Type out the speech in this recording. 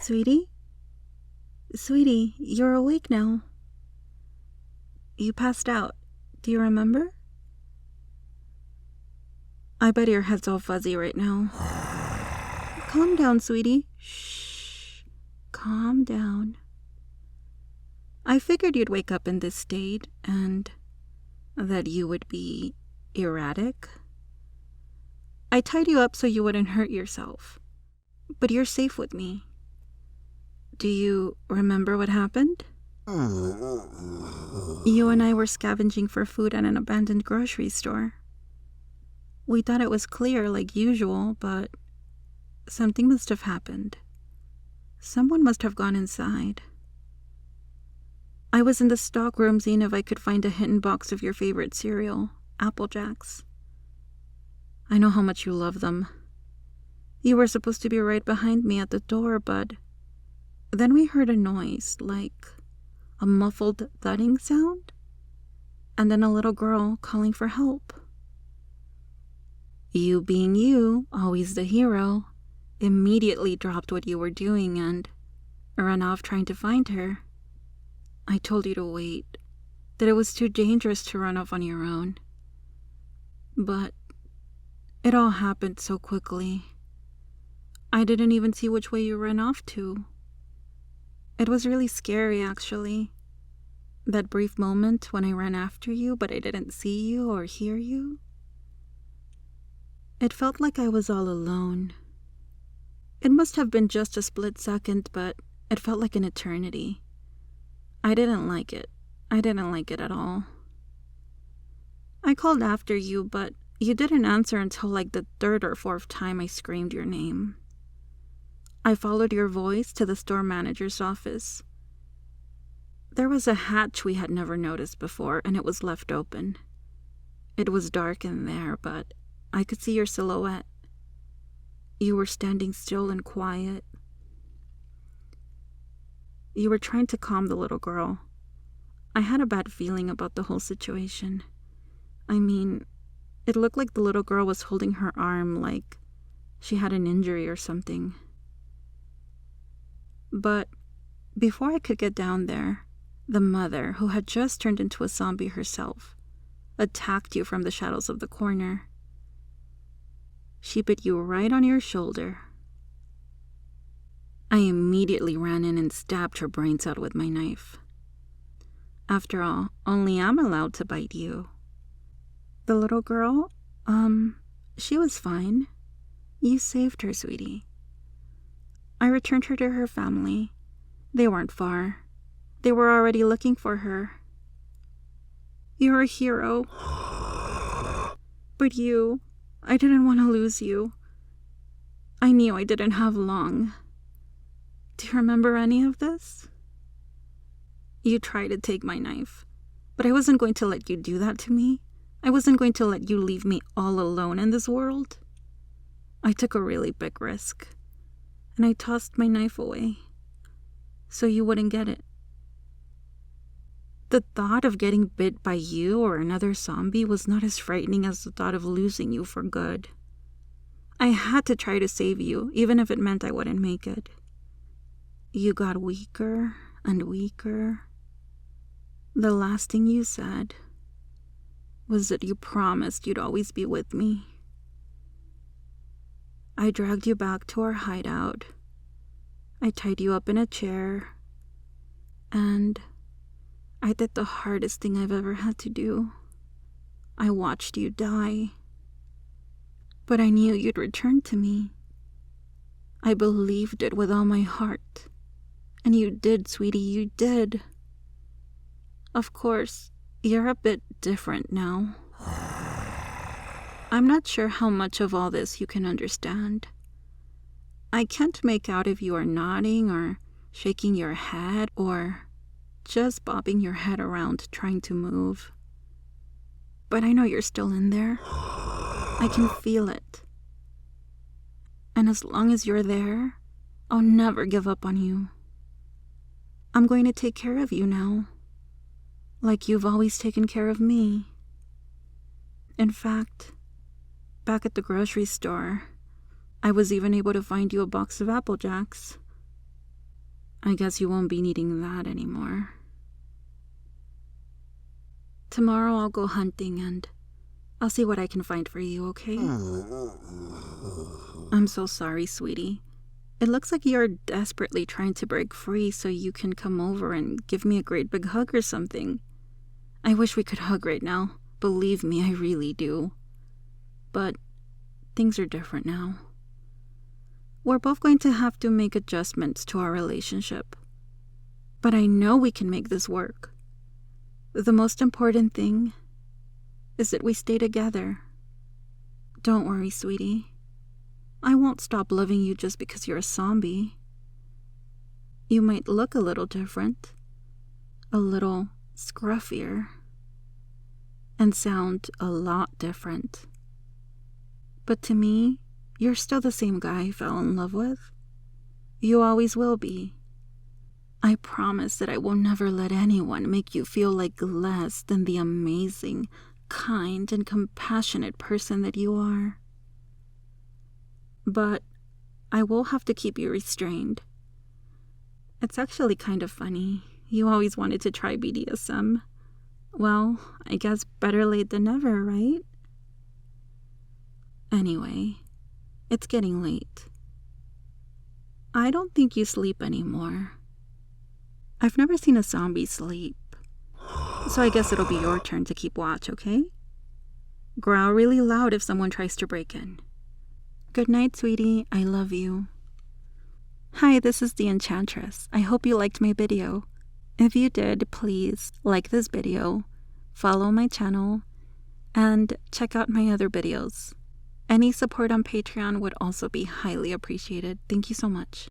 Sweetie? Sweetie, you're awake now. You passed out. Do you remember? I bet your head's all fuzzy right now. Calm down, sweetie. Shh. Calm down. I figured you'd wake up in this state and that you would be erratic. I tied you up so you wouldn't hurt yourself. But you're safe with me. Do you remember what happened? You and I were scavenging for food at an abandoned grocery store. We thought it was clear like usual, but something must have happened. Someone must have gone inside. I was in the stockroom seeing if I could find a hidden box of your favorite cereal, Apple Jacks. I know how much you love them. You were supposed to be right behind me at the door, but then we heard a noise, like a muffled thudding sound, and then a little girl calling for help. You being you, always the hero, immediately dropped what you were doing and ran off trying to find her. I told you to wait, that it was too dangerous to run off on your own. But it all happened so quickly. I didn't even see which way you ran off to. It was really scary, actually. That brief moment when I ran after you, but I didn't see you or hear you. It felt like I was all alone. It must have been just a split second, but it felt like an eternity. I didn't like it. I didn't like it at all. I called after you, but you didn't answer until like the third or fourth time I screamed your name. I followed your voice to the store manager's office. There was a hatch we had never noticed before, and it was left open. It was dark in there, but I could see your silhouette. You were standing still and quiet. You were trying to calm the little girl. I had a bad feeling about the whole situation. I mean, it looked like the little girl was holding her arm like she had an injury or something. But before I could get down there, the mother, who had just turned into a zombie herself, attacked you from the shadows of the corner. She bit you right on your shoulder. I immediately ran in and stabbed her brains out with my knife. After all, only I'm allowed to bite you. The little girl, she was fine. You saved her, sweetie. I returned her to her family. They weren't far. They were already looking for her. You're a hero. But I didn't want to lose you. I knew I didn't have long. Do you remember any of this? You tried to take my knife, but I wasn't going to let you do that to me. I wasn't going to let you leave me all alone in this world. I took a really big risk, and I tossed my knife away so you wouldn't get it. The thought of getting bit by you or another zombie was not as frightening as the thought of losing you for good. I had to try to save you, even if it meant I wouldn't make it. You got weaker and weaker. The last thing you said was that you promised you'd always be with me. I dragged you back to our hideout. I tied you up in a chair, and I did the hardest thing I've ever had to do. I watched you die. But I knew you'd return to me. I believed it with all my heart. And you did, sweetie, you did. Of course, you're a bit different now. I'm not sure how much of all this you can understand. I can't make out if you are nodding or shaking your head or just bobbing your head around trying to move. But I know you're still in there. I can feel it. And as long as you're there, I'll never give up on you. I'm going to take care of you now, like you've always taken care of me. In fact, back at the grocery store, I was even able to find you a box of Apple Jacks. I guess you won't be needing that anymore. Tomorrow I'll go hunting and I'll see what I can find for you, okay? I'm so sorry, sweetie. It looks like you're desperately trying to break free so you can come over and give me a great big hug or something. I wish we could hug right now. Believe me, I really do. But things are different now. We're both going to have to make adjustments to our relationship. But I know we can make this work. The most important thing is that we stay together. Don't worry, sweetie. I won't stop loving you just because you're a zombie. You might look a little different, a little scruffier, and sound a lot different. But to me, you're still the same guy I fell in love with. You always will be. I promise that I will never let anyone make you feel like less than the amazing, kind, and compassionate person that you are. But I will have to keep you restrained. It's actually kind of funny. You always wanted to try BDSM. Well, I guess better late than never, right? Anyway, it's getting late. I don't think you sleep anymore. I've never seen a zombie sleep. So I guess it'll be your turn to keep watch, okay? Growl really loud if someone tries to break in. Good night, sweetie. I love you. Hi, this is the Enchantress. I hope you liked my video. If you did, please like this video, follow my channel, and check out my other videos. Any support on Patreon would also be highly appreciated. Thank you so much.